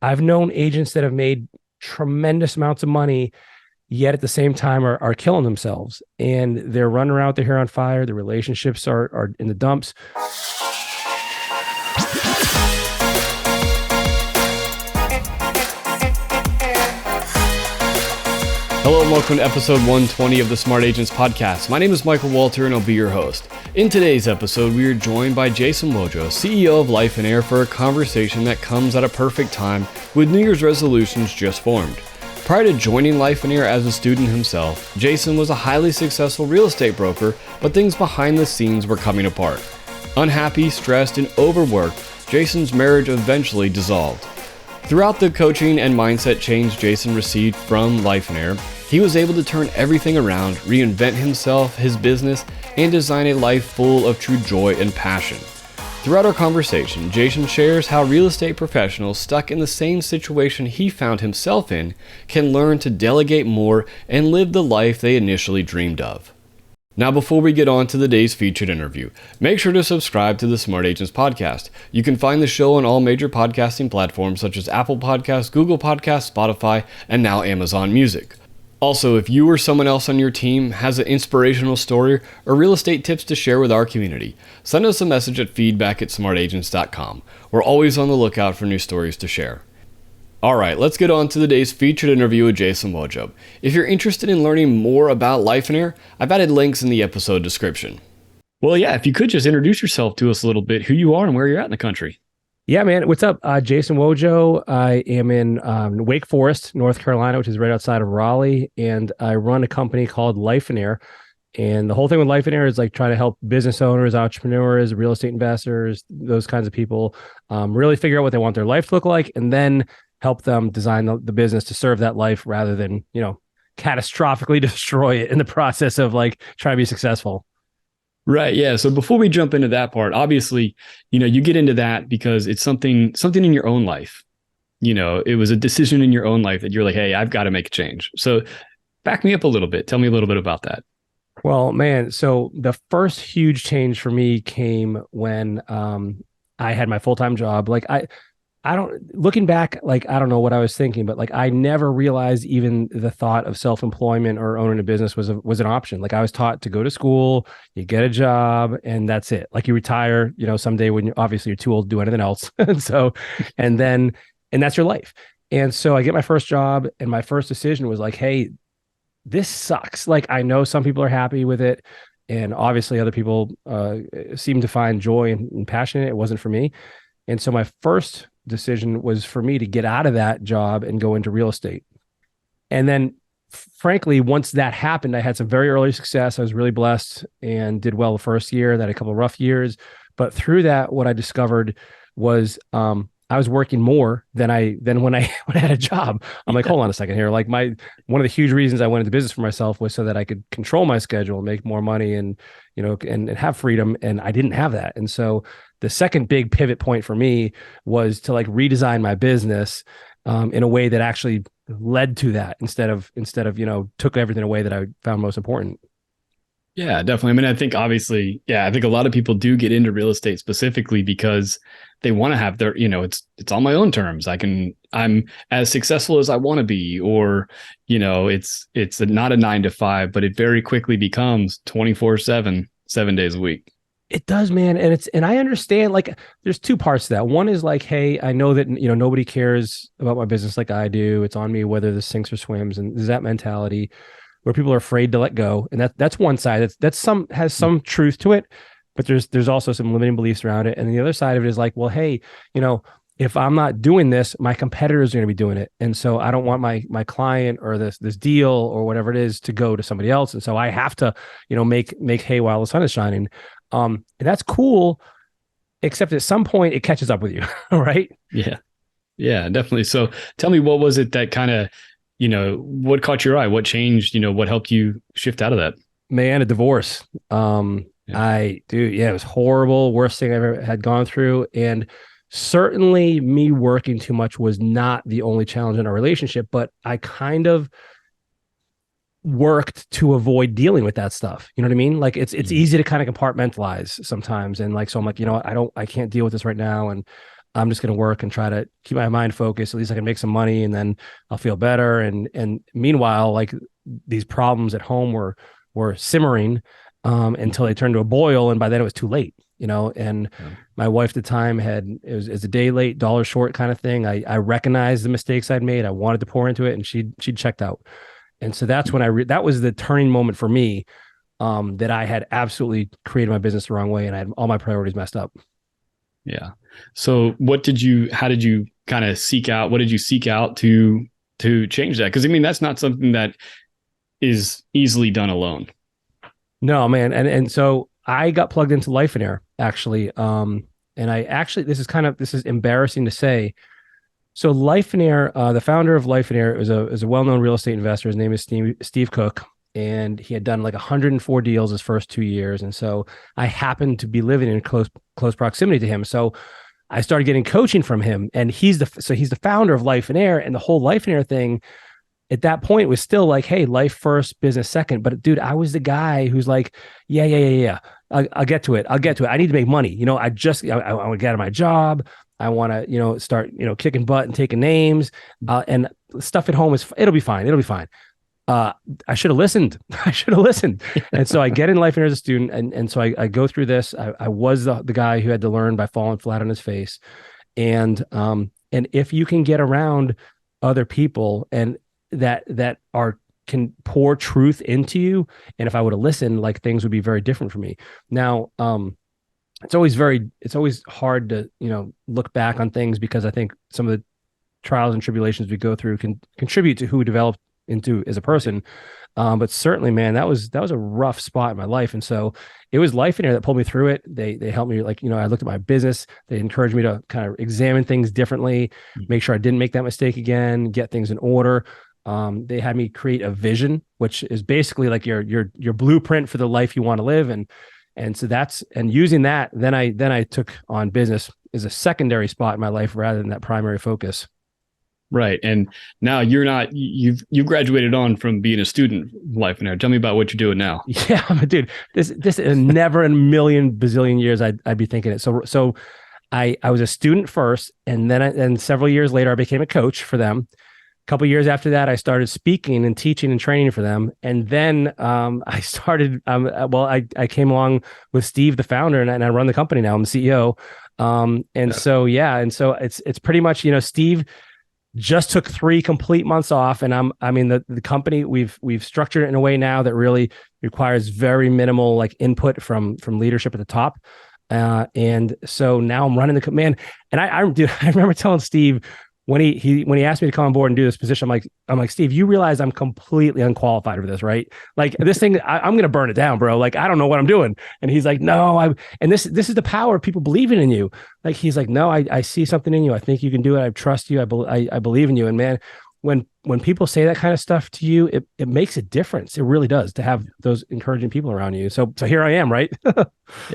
I've known agents that have made tremendous amounts of money, yet at the same time are killing themselves. And they're running around with their hair on fire. The relationships are in the dumps. Hello and welcome to episode 120 of the Smart Agents Podcast. My name is Michael Walter and I'll be your host. In today's episode, we are joined by Jason Wojo, CEO of Lifeonaire, for a conversation that comes at a perfect time with New Year's resolutions just formed. Prior to joining Lifeonaire as a student himself, Jason was a highly successful real estate broker, but things behind the scenes were coming apart. Unhappy, stressed, and overworked, Jason's marriage eventually dissolved. Throughout the coaching and mindset change Jason received from Lifeonaire, he was able to turn everything around, reinvent himself, his business, and design a life full of true joy and passion. Throughout our conversation, Jason shares how real estate professionals stuck in the same situation he found himself in can learn to delegate more and live the life they initially dreamed of. Now, before we get on to the day's featured interview, make sure to subscribe to the Smart Agents Podcast. You can find the show on all major podcasting platforms such as Apple Podcasts, Google Podcasts, Spotify, and now Amazon Music. Also, if you or someone else on your team has an inspirational story or real estate tips to share with our community, send us a message at feedback@smartagents.com. We're always on the lookout for new stories to share. All right, let's get on to the day's featured interview with Jason Wojo. If you're interested in learning more about Lifeonaire, I've added links in the episode description. Well, yeah, if you could just introduce yourself to us a little bit, who you are and where you're at in the country. Yeah, man. What's up? Jason Wojo. I am in Wake Forest, North Carolina, which is right outside of Raleigh. And I run a company called Lifeonaire. And the whole thing with Lifeonaire is like trying to help business owners, entrepreneurs, real estate investors, those kinds of people really figure out what they want their life to look like, and then help them design the business to serve that life rather than, catastrophically destroy it in the process of like trying to be successful. Right. Yeah. So before we jump into that part, obviously, you get into that because it's something in your own life. It was a decision in your own life that you're like, hey, I've got to make a change. So back me up a little bit. Tell me a little bit about that. Well, man, so the first huge change for me came when I had my full-time job. Like I don't, looking back, like, I don't know what I was thinking, but like, I never realized even the thought of self-employment or owning a business was an option. Like I was taught to go to school, you get a job, and that's it. Like you retire, someday when obviously you're too old to do anything else. And that's your life. And so I get my first job and my first decision was like, hey, this sucks. Like I know some people are happy with it. And obviously other people seem to find joy and passion in it. It wasn't for me. And so my first decision was for me to get out of that job and go into real estate. And then frankly, once that happened, I had some very early success. I was really blessed and did well the first year, then a couple of rough years. But through that, what I discovered was I was working more than when I had a job. I'm like, hold on a second here. Like one of the huge reasons I went into business for myself was so that I could control my schedule, make more money and have freedom. And I didn't have that. And so the second big pivot point for me was to like redesign my business in a way that actually led to that instead of took everything away that I found most important. Yeah, definitely. I mean, I think obviously, I think a lot of people do get into real estate specifically because they want to have their, it's on my own terms. I'm as successful as I want to be, or, it's not a 9 to 5, but it very quickly becomes 24/7, 7 days a week. It does, man. And I understand, like, there's two parts to that. One is like, hey, I know that, nobody cares about my business like I do. It's on me, whether this sinks or swims. And there's that mentality where people are afraid to let go. And that's one side. Has some truth to it, but there's also some limiting beliefs around it. And the other side of it is like, well, hey, if I'm not doing this, my competitors are going to be doing it. And so I don't want my client or this deal or whatever it is to go to somebody else. And so I have to, make hay while the sun is shining. And that's cool, except at some point it catches up with you, right? Yeah. Yeah, definitely. So tell me, what was it that kind of, what caught your eye? What changed? What helped you shift out of that? Man, a divorce. It was horrible. Worst thing I ever had gone through. And certainly me working too much was not the only challenge in our relationship, but I kind of worked to avoid dealing with that stuff. You know what I mean? Like it's easy to kind of compartmentalize sometimes. And like, so I'm like, I can't deal with this right now. And I'm just going to work and try to keep my mind focused. At least I can make some money and then I'll feel better. And meanwhile, like these problems at home were simmering until they turned to a boil. And by then it was too late, and Yeah. my wife at the time it was a day late, dollar short kind of thing. I recognized the mistakes I'd made. I wanted to pour into it and she'd checked out. And so that's when that was the turning moment for me, that I had absolutely created my business the wrong way and I had all my priorities messed up. Yeah. So how did you kind of seek out, what did you seek out to change that? Because I mean, that's not something that is easily done alone. No, man. And so I got plugged into Lifeonaire actually. And I actually, this is embarrassing to say. So Lifeonaire, the founder of Lifeonaire is a well-known real estate investor. His name is Steve Cook, and he had done like 104 deals his first 2 years. And so I happened to be living in close proximity to him. So I started getting coaching from him, and he's the founder of Lifeonaire, and the whole Lifeonaire thing at that point was still like, hey, life first, business second. But dude, I was the guy who's like, yeah. I'll get to it. I need to make money. I want to get out of my job. I want to, start, kicking butt and taking names. And stuff at home it'll be fine. It'll be fine. I should have listened. And so I get in Lifeonaire as a student. And so I go through this. I was the guy who had to learn by falling flat on his face. And if you can get around other people and that can pour truth into you. And if I would have listened, like things would be very different for me. Now, it's always hard to, look back on things because I think some of the trials and tribulations we go through can contribute to who we develop into as a person. But certainly, man, that was a rough spot in my life. And so it was Lifeonaire that pulled me through it. They helped me, like, I looked at my business. They encouraged me to kind of examine things differently, make sure I didn't make that mistake again, get things in order. They had me create a vision, which is basically like your blueprint for the life you want to live. And so using that, then I took on business as a secondary spot in my life rather than that primary focus. Right. And now you graduated on from being a student Lifeonaire. Tell me about what you're doing now. Yeah, but dude, this is never in a million bazillion years I'd be thinking it. So I was a student first, and then several years later I became a coach for them. A couple of years after that, I started speaking and teaching and training for them. And then I started, I came along with Steve, the founder, and I run the company now. I'm the CEO. So it's pretty much, Steve just took 3 complete months off. And the company, we've structured it in a way now that really requires very minimal like input from leadership at the top. And so now I'm running the man. And I remember telling Steve, when he asked me to come on board and do this position, I'm like, Steve, you realize I'm completely unqualified for this, right? Like this thing, I'm going to burn it down, bro. Like, I don't know what I'm doing. And he's like, no, and this is the power of people believing in you. Like, he's like, no, I see something in you. I think you can do it. I trust you. I believe in you. And man, when people say that kind of stuff to you, it makes a difference. It really does, to have those encouraging people around you. So here I am, right?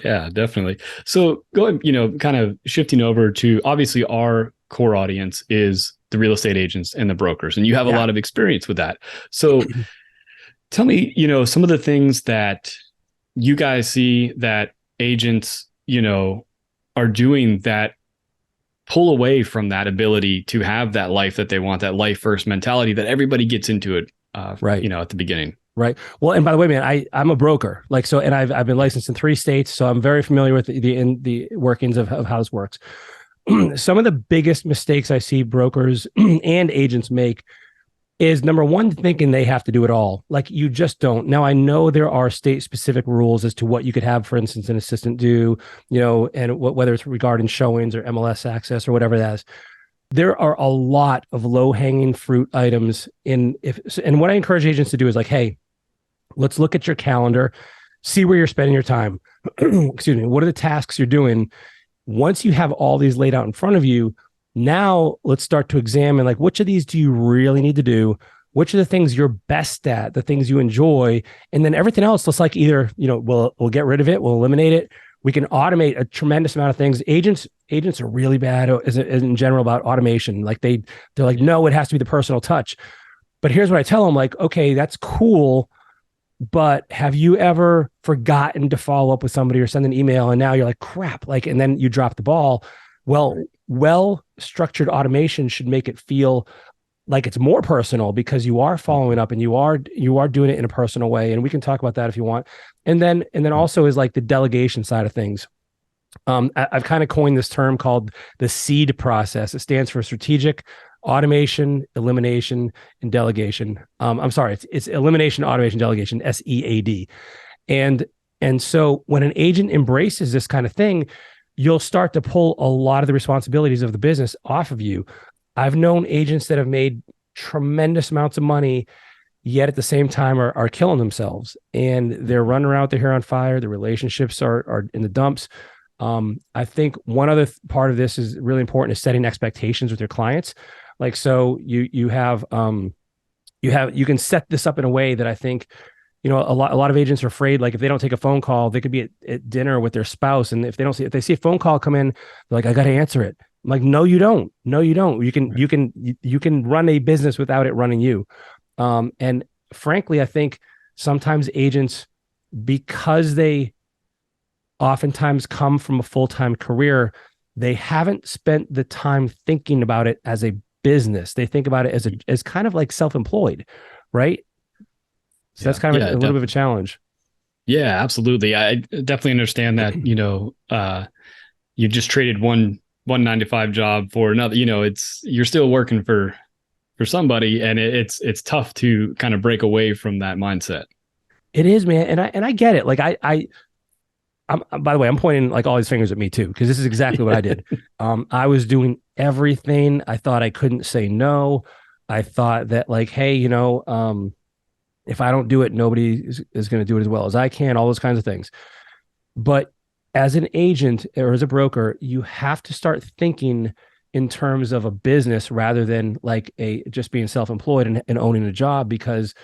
Yeah, definitely. So going, kind of shifting over to, obviously our core audience is the real estate agents and the brokers, and you have a lot of experience with that. So tell me, some of the things that you guys see that agents, are doing that pull away from that ability to have that life that they want, that life first mentality that everybody gets into it, right? At the beginning. Right. Well, and by the way, man, I'm a broker, and I've been licensed in 3 states, so I'm very familiar with the workings of how this works. Some of the biggest mistakes I see brokers and agents make is, number one, thinking they have to do it all. Like, you just don't. Now, I know there are state specific rules as to what you could have, for instance, an assistant do, and whether it's regarding showings or MLS access or whatever that is. There are a lot of low hanging fruit items and what I encourage agents to do is like, hey, let's look at your calendar, see where you're spending your time. Excuse me. What are the tasks you're doing? Once you have all these laid out in front of you, now let's start to examine, like, which of these do you really need to do? Which are the things you're best at, the things you enjoy? And then everything else, let's like either, we'll get rid of it, we'll eliminate it. We can automate a tremendous amount of things. Agents are really bad as in general about automation. Like they're like, no, it has to be the personal touch. But here's what I tell them, like, okay, that's cool, but have you ever forgotten to follow up with somebody or send an email and now you're like, crap, like, and then you drop the ball? Well, well structured automation should make it feel like it's more personal because you are following up and you are doing it in a personal way. And we can talk about that if you want. And then also is like the delegation side of things. I've kind of coined this term called the SEED process. It stands for strategic, automation, elimination, and delegation. I'm sorry, it's elimination, automation, delegation, SEAD. And so when an agent embraces this kind of thing, you'll start to pull a lot of the responsibilities of the business off of you. I've known agents that have made tremendous amounts of money, yet at the same time are killing themselves, and they're running around with their hair on fire. The relationships are in the dumps. I think one other part of this is really important is setting expectations with your clients. Like, so you can set this up in a way that I think, a lot of agents are afraid, like if they don't take a phone call, they could be at dinner with their spouse. And if they see a phone call come in, they're like, I got to answer it. I'm like, no, you don't. No, you don't. You can run a business without it running you. And frankly, I think sometimes agents, because they oftentimes come from a full-time career, they haven't spent the time thinking about it as a business. They think about it as kind of like self-employed, right? So that's kind of a little bit of a challenge. Yeah, absolutely. I definitely understand that, you just traded one 9 to 5 job for another. You're still working for somebody, and it's tough to kind of break away from that mindset. It is, man. And I get it. Like I'm, by the way, I'm pointing like all these fingers at me too, because this is exactly what I did. I was doing everything. I thought I couldn't say no. I thought that like, hey, if I don't do it, nobody is going to do it as well as I can, all those kinds of things. But as an agent or as a broker, you have to start thinking in terms of a business rather than like just being self-employed and owning a job, because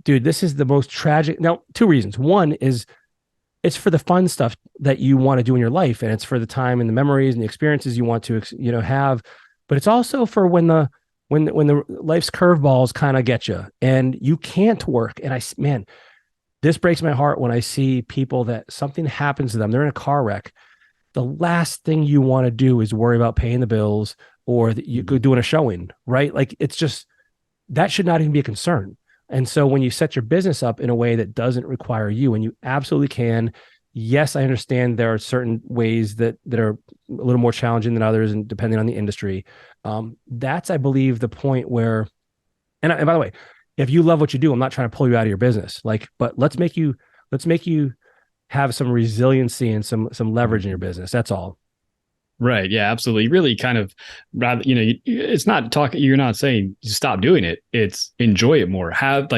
dude, this is the most tragic. Now, 2 reasons. One is it's for the fun stuff that you want to do in your life, and it's for the time and the memories and the experiences you want to, have. But it's also for when the life's curveballs kind of get you and you can't work. And man, this breaks my heart when I see people that something happens to them. They're in a car wreck. The last thing you want to do is worry about paying the bills or you could doing a showing, right? Like, it's just, that should not even be a concern. And so when you set your business up in a way that doesn't require you, and you absolutely can, yes, I understand there are certain ways that are a little more challenging than others, and depending on the industry. That's, I believe, the point where, and by the way, if you love what you do, I'm not trying to pull you out of your business, but let's make you have some resiliency and some leverage in your business. That's all. Right. Yeah, absolutely. Really kind of rather, it's not talking, you're not saying stop doing it. It's enjoy it more. Have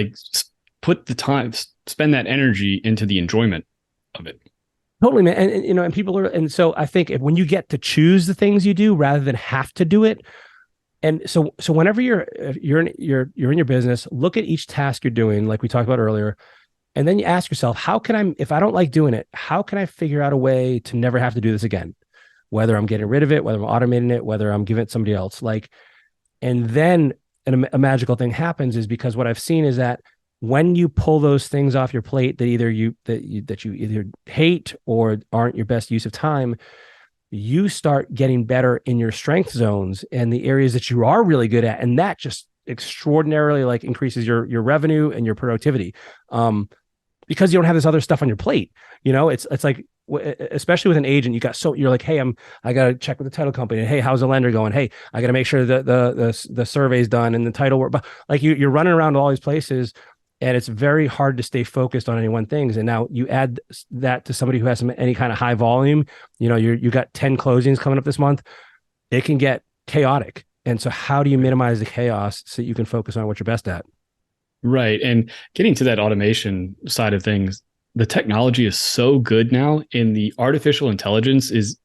put the time, spend that energy into the enjoyment of it. Totally, man. And people are, and so I think when you get to choose the things you do rather than have to do it. And so whenever you're in your business, look at each task you're doing, like we talked about earlier. And then you ask yourself, if I don't like doing it, how can I figure out a way to never have to do this again? Whether I'm getting rid of it, whether I'm automating it, whether I'm giving it to somebody else. And then a magical thing happens, is because what I've seen is that when you pull those things off your plate that you either hate or aren't your best use of time, you start getting better in your strength zones and the areas that you are really good at. And that just extraordinarily increases your revenue and your productivity. Because you don't have this other stuff on your plate. It's like, especially with an agent, you're like, hey, I got to check with the title company. Hey, how's the lender going? Hey, I got to make sure that the survey's done and the title work. But you're running around to all these places, and it's very hard to stay focused on any one things. And now you add that to somebody who has any kind of high volume, you got 10 closings coming up this month. It can get chaotic. And so how do you minimize the chaos so that you can focus on what you're best at? Right. And getting to that automation side of things, the technology is so good now, and the artificial intelligence is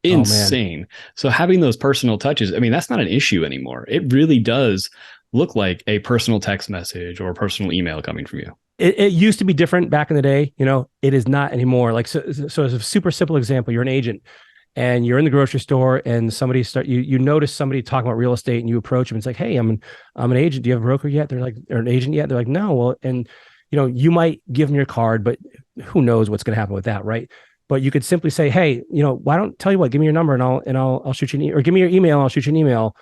insane. So having those personal touches, that's not an issue anymore. It really does look like a personal text message or a personal email coming from you. It used to be different back in the day. It is not anymore. So as a super simple example, you're an agent and you're in the grocery store, and you notice somebody talking about real estate, and you approach them and it's like, hey, I'm an agent. Do you have a broker yet? They're like, or an agent yet? They're like, no. Well, and you might give them your card, but who knows what's going to happen with that, right? But you could simply say, hey, why don't tell you what, give me your number and I'll shoot you or give me your email and I'll shoot you an email.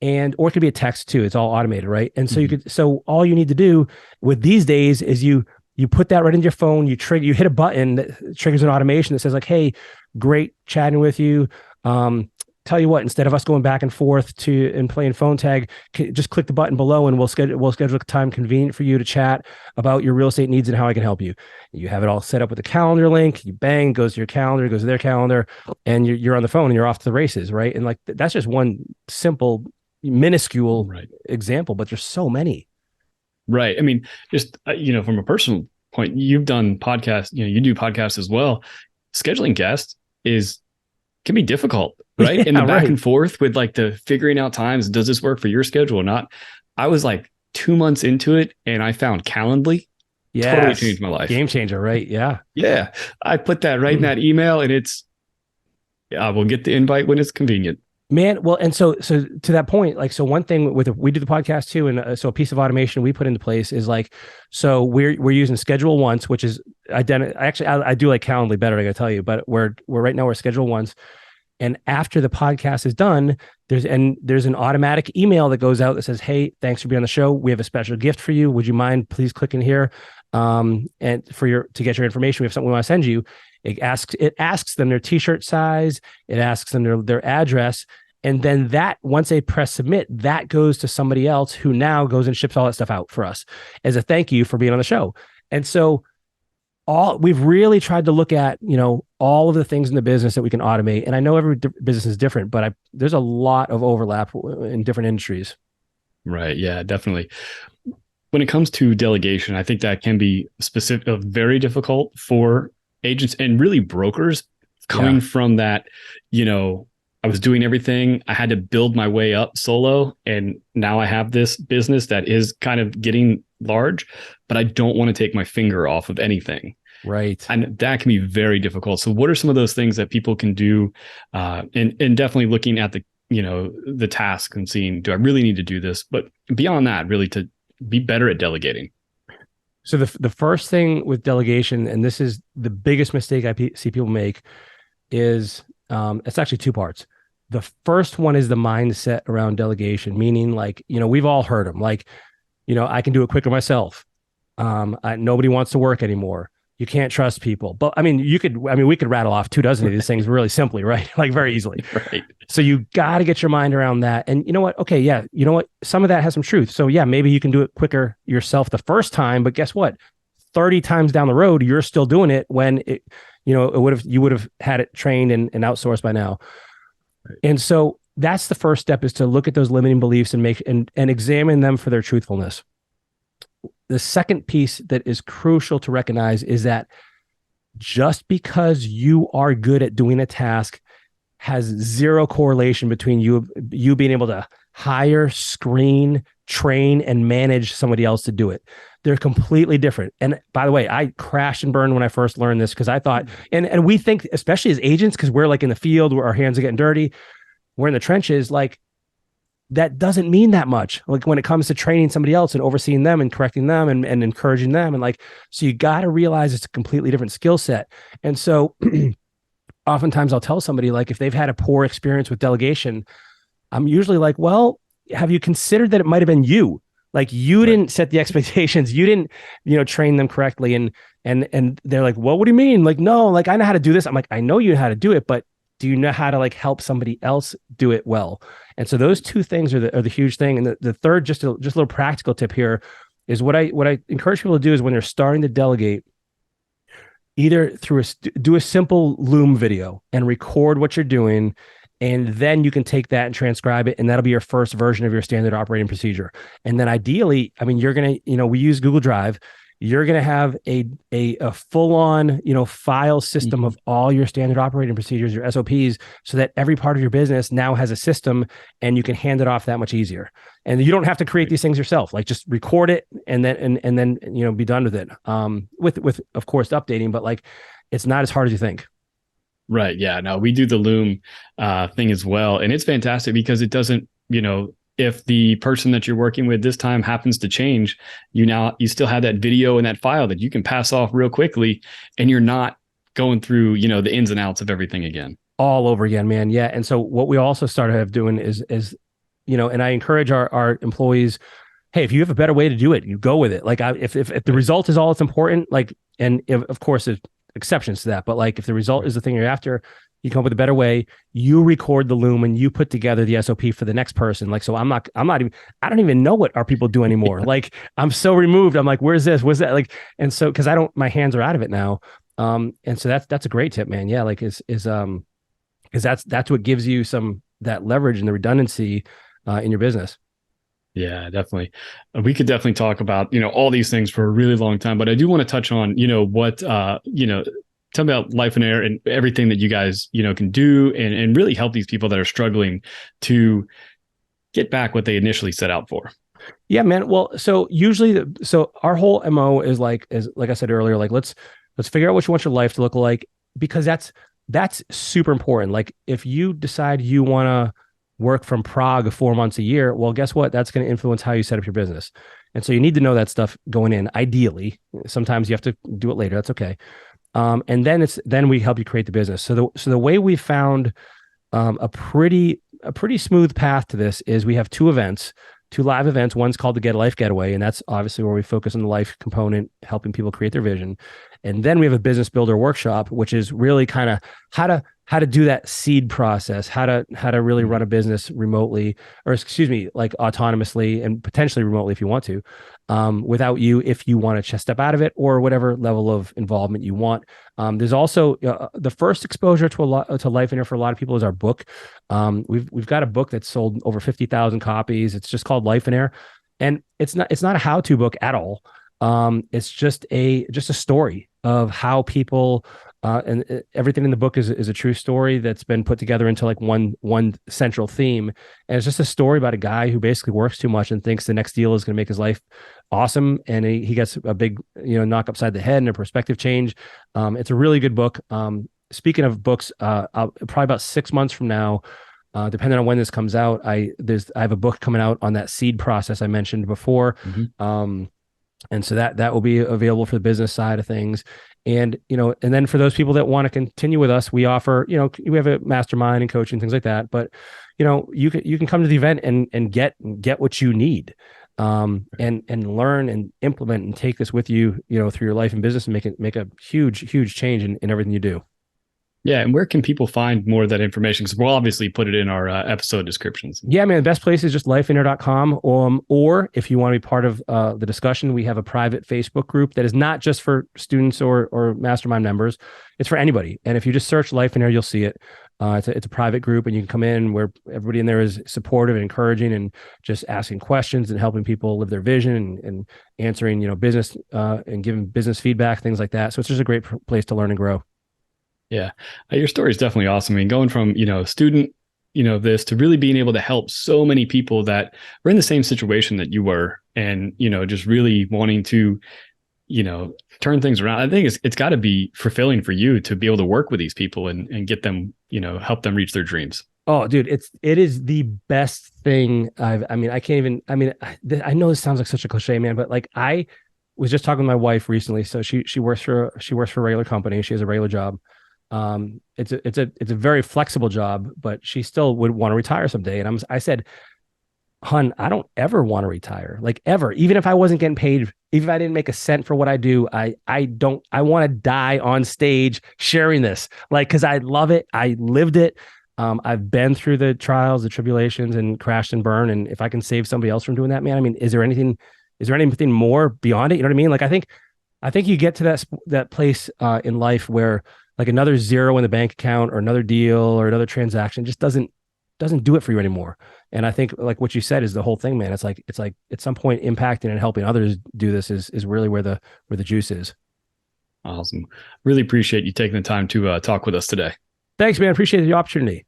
And or it could be a text too. It's all automated, right? And so so all you need to do with these days is you put that right into your phone, you hit a button that triggers an automation that says like, hey, great chatting with you. Tell you what, instead of us going back and forth and playing phone tag, just click the button below and we'll schedule a time convenient for you to chat about your real estate needs and how I can help you. You have it all set up with a calendar link. You bang, goes to your calendar, goes to their calendar, and you're on the phone and you're off to the races, right? And like that's just one simple, minuscule example, but there's so many. Right. I mean, just from a personal point, you've done podcasts. You do podcasts as well. Scheduling guests can be difficult. Right. And the back and forth with like the figuring out times, does this work for your schedule or not? I was like 2 months into it and I found Calendly. Totally changed my life. Game changer, right? Yeah. Yeah. I put that right in that email and we'll get the invite when it's convenient. Man, well, and so to that point, like, so one thing we do the podcast too, and so a piece of automation we put into place is like, so we're using Schedule Once, which is actually I do like Calendly better, I gotta tell you, but we're right now we're Schedule Once. And after the podcast is done, there's an automatic email that goes out that says, hey, thanks for being on the show. We have a special gift for you. Would you mind please clicking here? And to get your information, we have something we want to send you. It asks them their t-shirt size. It asks them their address. And then that, once they press submit, that goes to somebody else who now goes and ships all that stuff out for us as a thank you for being on the show. And so we've really tried to look at, all of the things in the business that we can automate. And I know every business is different, but there's a lot of overlap in different industries. Right. Yeah, definitely. When it comes to delegation, I think that can be very difficult for agents and really brokers coming from that, I was doing everything. I had to build my way up solo. And now I have this business that is kind of getting large, but I don't want to take my finger off of anything. Right. And that can be very difficult. So what are some of those things that people can do? And definitely looking at the task and seeing, do I really need to do this? But beyond that, really to be better at delegating. So the first thing with delegation, and this is the biggest mistake I see people make, is it's actually two parts. The first one is the mindset around delegation, meaning like, we've all heard them, like, I can do it quicker myself. Nobody wants to work anymore. You can't trust people. But we could rattle off 24 of these things really simply, right? Like very easily. Right. So you got to get your mind around that. And you know what? Okay. Yeah. You know what? Some of that has some truth. So yeah, maybe you can do it quicker yourself the first time, but guess what? 30 times down the road, you're still doing it when you would have had it trained and outsourced by now. Right. And so that's the first step, is to look at those limiting beliefs and examine them for their truthfulness. The second piece that is crucial to recognize is that just because you are good at doing a task has zero correlation between you being able to hire, screen, train, and manage somebody else to do it. They're completely different. And by the way, I crashed and burned when I first learned this, because I thought, and we think, especially as agents, because we're like in the field where our hands are getting dirty, we're in the trenches, like that doesn't mean that much. Like when it comes to training somebody else and overseeing them and correcting them and encouraging them. And like, so you got to realize it's a completely different skill set. And so oftentimes I'll tell somebody, like, if they've had a poor experience with delegation, I'm usually like, well, have you considered that it might've been you? Like you didn't set the expectations. You didn't, train them correctly. And they're like, well, what do you mean? Like, no, like I know how to do this. I'm like, I know you know how to do it, but do you know how to like help somebody else do it well? And so those two things are the huge thing. And the third, just a little practical tip here, is what I encourage people to do is when they're starting to delegate, either do a simple Loom video and record what you're doing. And then you can take that and transcribe it. And that'll be your first version of your standard operating procedure. And then ideally, you're going to, we use Google Drive. You're going to have a full-on, file system of all your standard operating procedures, your SOPs, so that every part of your business now has a system and you can hand it off that much easier. And you don't have to create these things yourself. Like just record it and then be done with it. With of course updating, but like it's not as hard as you think. Right. Yeah. No, we do the Loom thing as well. And it's fantastic because it doesn't, if the person that you're working with this time happens to change, you still have that video and that file that you can pass off real quickly, and you're not going through, the ins and outs of everything again. All over again, man. Yeah. And so what we also started doing is, and I encourage our employees, hey, if you have a better way to do it, you go with it. Like if the result is all that's important, like, and if, of course there's exceptions to that, but like if the result is the thing you're after, you come up with a better way, you record the loom and you put together the SOP for the next person. Like, so I'm not even, I don't even know what our people do anymore. Like I'm so removed. I'm like, where's this? Where's that? Like, and so, cause my hands are out of it now. And so that's a great tip, man. Yeah. Like because that's what gives you that leverage and the redundancy in your business. Yeah, definitely. We could definitely talk about, all these things for a really long time, but I do want to touch on, what, tell me about Lifeonaire and everything that you guys, can do and really help these people that are struggling to get back what they initially set out for. Yeah, man. Well, so usually, so our whole MO is like I said earlier, like let's figure out what you want your life to look like, because that's super important. Like if you decide you want to work from Prague 4 months a year, well, guess what? That's going to influence how you set up your business. And so you need to know that stuff going in. Ideally, sometimes you have to do it later. That's okay. And then we help you create the business. So the way we found a pretty smooth path to this is we have two live events. One's called the Get a Life Getaway, and that's obviously where we focus on the life component, helping people create their vision. And then we have a business builder workshop, which is really kind of how to do that seed process, how to really run a business remotely, or excuse me, like autonomously and potentially remotely if you want to, without you, if you want to step out of it or whatever level of involvement you want. There's also the first exposure to Lifeonaire for a lot of people is our book. We've got a book that's sold over 50,000 copies. It's just called Lifeonaire, and it's not a how-to book at all. It's just a story of how people and everything in the book is a true story that's been put together into like one central theme. And it's just a story about a guy who basically works too much and thinks the next deal is going to make his life awesome. And he gets a big, knock upside the head and a perspective change. It's a really good book. Speaking of books, probably about 6 months from now, depending on when this comes out, I have a book coming out on that seed process I mentioned before. Mm-hmm. And so that will be available for the business side of things. And, and then for those people that want to continue with us, we offer, we have a mastermind and coaching, things like that. But, you can come to the event and get what you need, and learn and implement and take this with you, through your life and business and make a huge change in everything you do. Yeah. And where can people find more of that information? Because we'll obviously put it in our episode descriptions. Yeah, man. The best place is just lifeonaire.com. Or if you want to be part of the discussion, we have a private Facebook group that is not just for students or mastermind members. It's for anybody. And if you just search Lifeonaire, you'll see it. It's a private group, and you can come in where everybody in there is supportive and encouraging and just asking questions and helping people live their vision and answering, business and giving business feedback, things like that. So it's just a great place to learn and grow. Yeah. Your story is definitely awesome. I mean, going from, student, this to really being able to help so many people that were in the same situation that you were, and, just really wanting to, turn things around. I think it's got to be fulfilling for you to be able to work with these people and get them, help them reach their dreams. Oh, dude, it is the best thing I know this sounds like such a cliche, man, but like I was just talking with my wife recently. So she works for a regular company. She has a regular job. It's a very flexible job, but she still would want to retire someday. And I said, hun, I don't ever want to retire, like ever. Even if I wasn't getting paid, even if I didn't make a cent for what I do, I want to die on stage sharing this, like, cause I love it. I lived it. I've been through the trials, the tribulations, and crashed and burned. And if I can save somebody else from doing that, man, I mean, is there anything more beyond it? You know what I mean? Like, I think you get to that place in life where like another zero in the bank account or another deal or another transaction just doesn't do it for you anymore. And I think like what you said is the whole thing, man. It's like at some point impacting and helping others do this is really where the juice is. Awesome. Really appreciate you taking the time to talk with us today. Thanks, man. Appreciate the opportunity.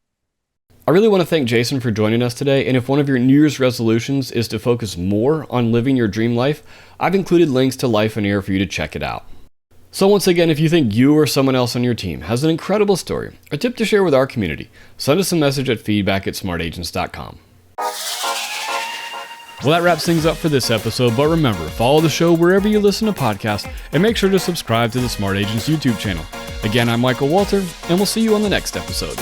I really want to thank Jason for joining us today. And if one of your New Year's resolutions is to focus more on living your dream life, I've included links to Lifeonaire for you to check it out. So once again, if you think you or someone else on your team has an incredible story, a tip to share with our community, send us a message at feedback@smartagents.com. Well, that wraps things up for this episode, but remember, follow the show wherever you listen to podcasts and make sure to subscribe to the Smart Agents YouTube channel. Again, I'm Michael Walter, and we'll see you on the next episode.